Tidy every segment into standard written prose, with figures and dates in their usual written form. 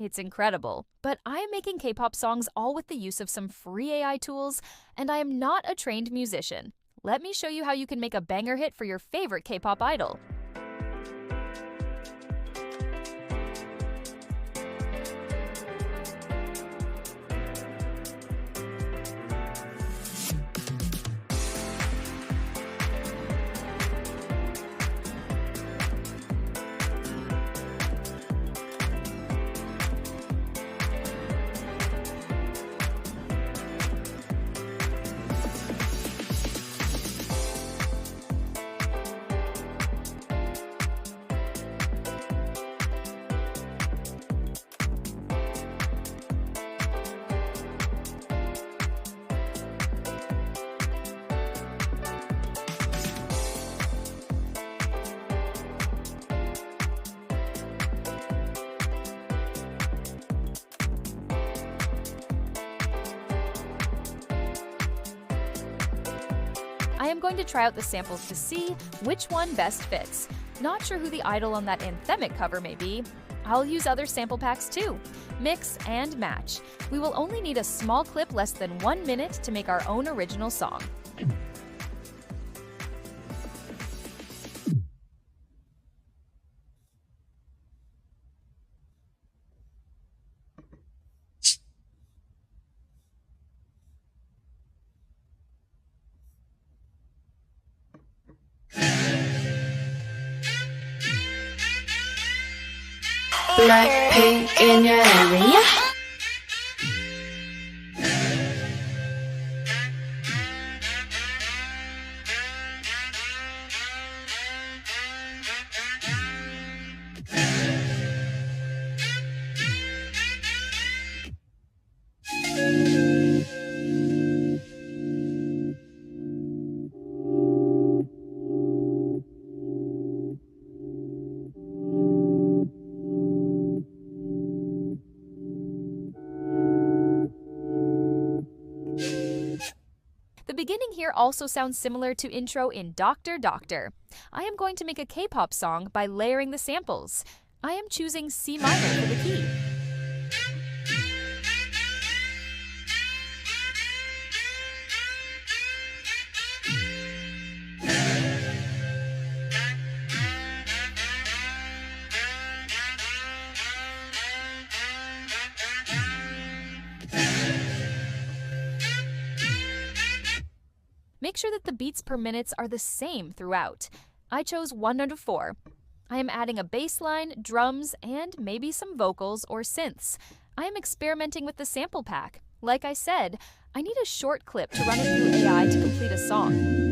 It's incredible. But I am making K-pop songs all with the use of some free AI tools, and I am not a trained musician. Let me show you how you can make a banger hit for your favorite K-pop idol. I am going to try out the samples to see which one best fits. Not sure who the idol on that anthemic cover may be. I'll use other sample packs too. Mix and match. We will only need a small clip less than 1 minute to make our own original song. Blackpink in your area? The beginning here also sounds similar to intro in Doctor Doctor. I am going to make a K-pop song by layering the samples. I am choosing C minor for the key. Make sure that the beats per minute are the same throughout. I chose 1 out of 4. I am adding a bass line, drums, and maybe some vocals or synths. I am experimenting with the sample pack. Like I said, I need a short clip to run it through AI to complete a song.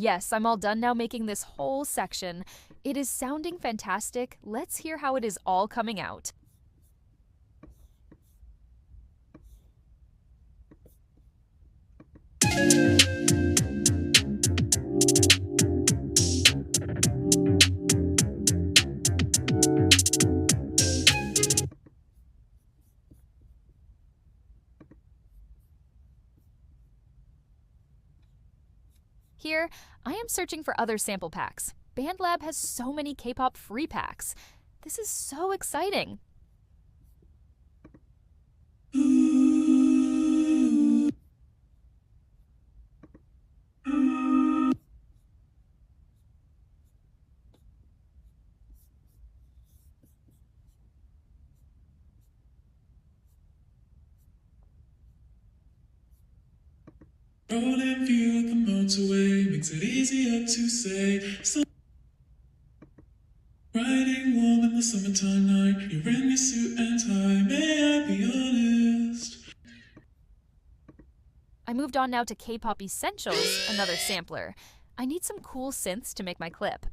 Yes, I'm all done now making this whole section. It is sounding fantastic. Let's hear how it is all coming out. Here here, I am searching for other sample packs. Bandlab has so many K-pop free packs. This is so exciting. Rolling view at the motorway makes it easier to say. Riding warm in the summertime night, you're in your suit and tie. May I be honest? I moved on now to K-pop Essentials, another sampler. I need some cool synths to make my clip.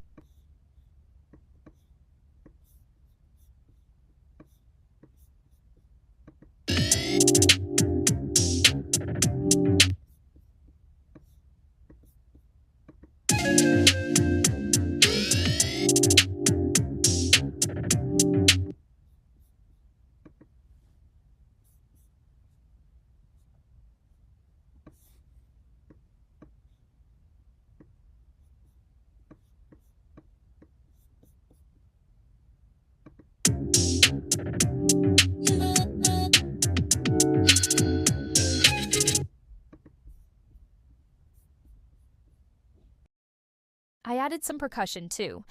I added some percussion too.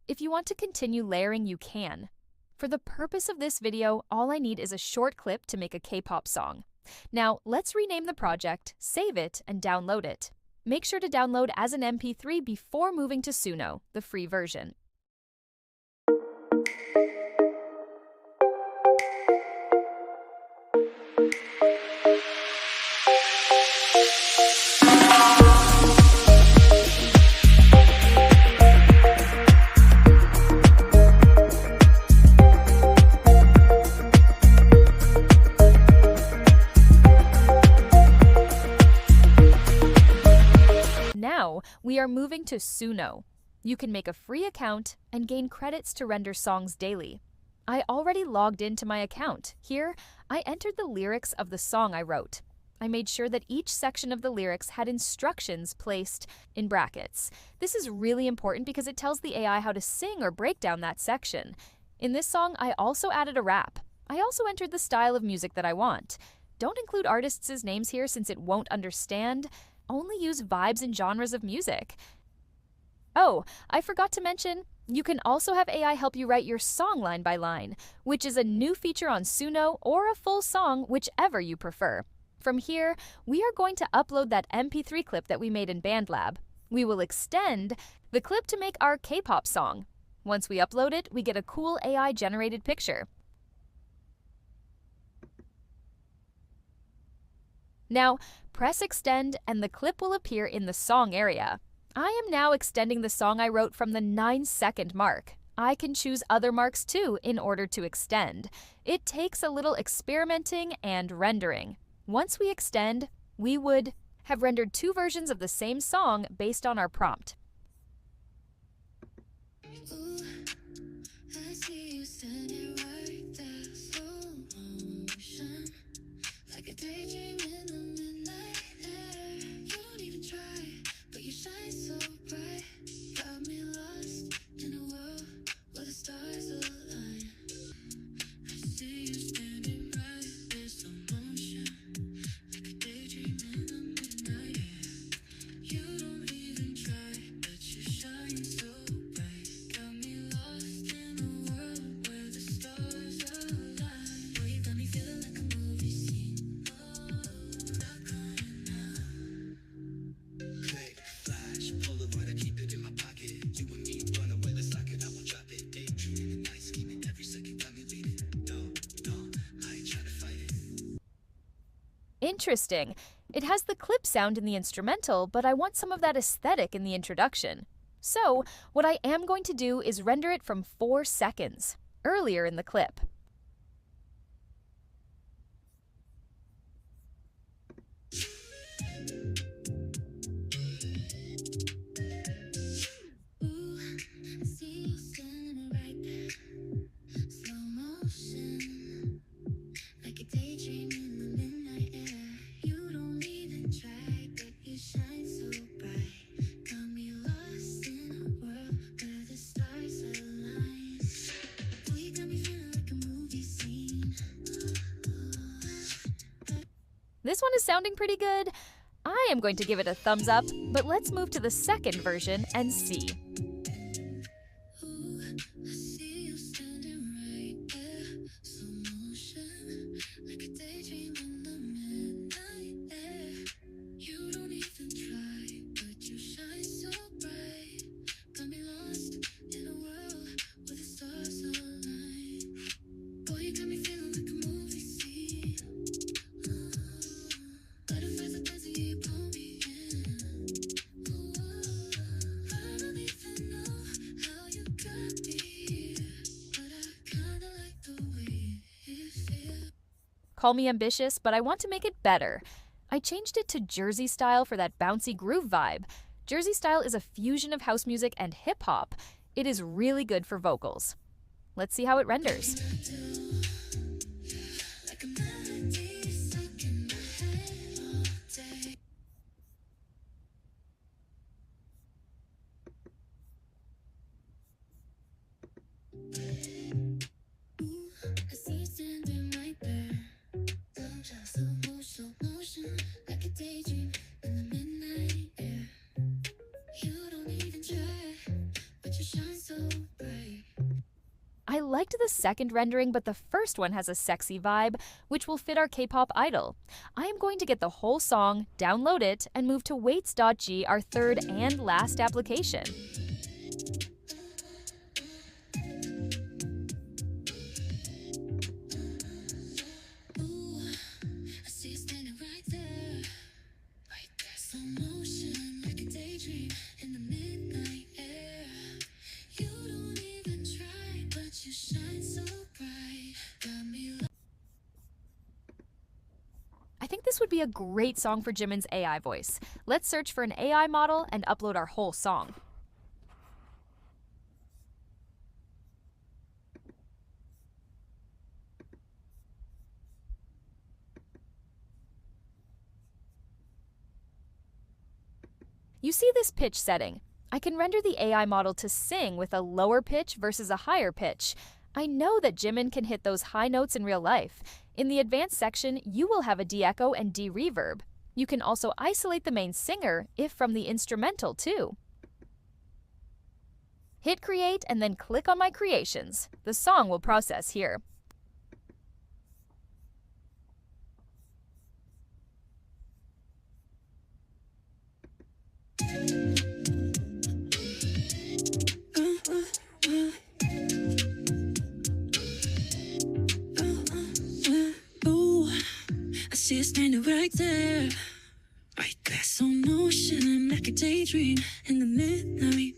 If you want to continue layering, you can. For the purpose of this video, all I need is a short clip to make a K-pop song. Now, let's rename the project, save it, and download it. Make sure to download as an MP3 before moving to Suno, the free version. Now, we are moving to Suno. You can make a free account and gain credits to render songs daily. I already logged into my account. Here, I entered the lyrics of the song I wrote. I made sure that each section of the lyrics had instructions placed in brackets. This is really important because it tells the AI how to sing or break down that section. In this song, I also added a rap. I also entered the style of music that I want. Don't include artists' names here since it won't understand. Only use vibes and genres of music. Oh, I forgot to mention, you can also have AI help you write your song line by line, which is a new feature on Suno or a full song, whichever you prefer. From here, we are going to upload that MP3 clip that we made in Bandlab. We will extend the clip to make our K-pop song. Once we upload it, we get a cool AI-generated picture. Now, press extend and the clip will appear in the song area. I am now extending the song I wrote from the 9-second mark. I can choose other marks too in order to extend. It takes a little experimenting and rendering. Once we extend, we would have rendered 2 versions of the same song based on our prompt. Ooh, I see you standing right there, slow motion, like a daydream in the midnight air. You don't even try, but you shine so bright. Got me lost in a world where the stars align. I see you standing right there, slow motion, like a daydream in the midnight air. You don't even try, but you shine so bright. Got me lost in a world where the stars align. Boy, you got me feeling like a movie scene. Oh, not crying now. Click, flash, Polaroid, I keep it in my pocket. You and me run away, let's lock it, I will drop it. Daydreaming and night scheming, every second got me leading. No, I ain't trying to fight it. Interesting. It has the clip sound in the instrumental, but I want some of that aesthetic in the introduction. So, what I am going to do is render it from 4 seconds, earlier in the clip. Ooh, I see you standing right there, slow motion, like a daydream in the midnight air. You don't even try, but you shine so bright. This one is sounding pretty good. I am going to give it a thumbs up, but let's move to the second version and see. Ooh, I see you standing right there, slow motion, like a daydream in the midnight air. You don't even try, but you shine so bright. Got me lost in a world where the stars align. Boy, you got me feeling like a movie scene. Butterflies are dancing, you pull me in. I don't even know how you got me here, but I kinda like the way it feels. Call me ambitious, but I want to make it better. I changed it to Jersey style for that bouncy groove vibe. Jersey style is a fusion of house music and hip hop. It is really good for vocals. Let's see how it renders. Like a melody stuck in my head all day. Ooh, I see you standing right there. Slow motion, like a daydream in the midnight air. You don't even try, but you shine so bright. I liked the second rendering, but the first one has a sexy vibe, which will fit our K-pop idol. I am going to get the whole song, download it, and move to weights.g, our third and last application. Ooh, I see you standing right there. Right there, slow motion, like a daydream in the midnight air. You don't even try, but you shine so bright. Got me I think this would be a great song for Jimin's AI voice. Let's search for an AI model and upload our whole song. You see this pitch setting. I can render the AI model to sing with a lower pitch versus a higher pitch. I know that Jimin can hit those high notes in real life. In the advanced section, you will have a de-echo and de-reverb. You can also isolate the main singer, if from the instrumental too. Hit create and then click on my creations. The song will process here. ooh, I see you standing right there. Right there, slow motion, like a daydream in the midnight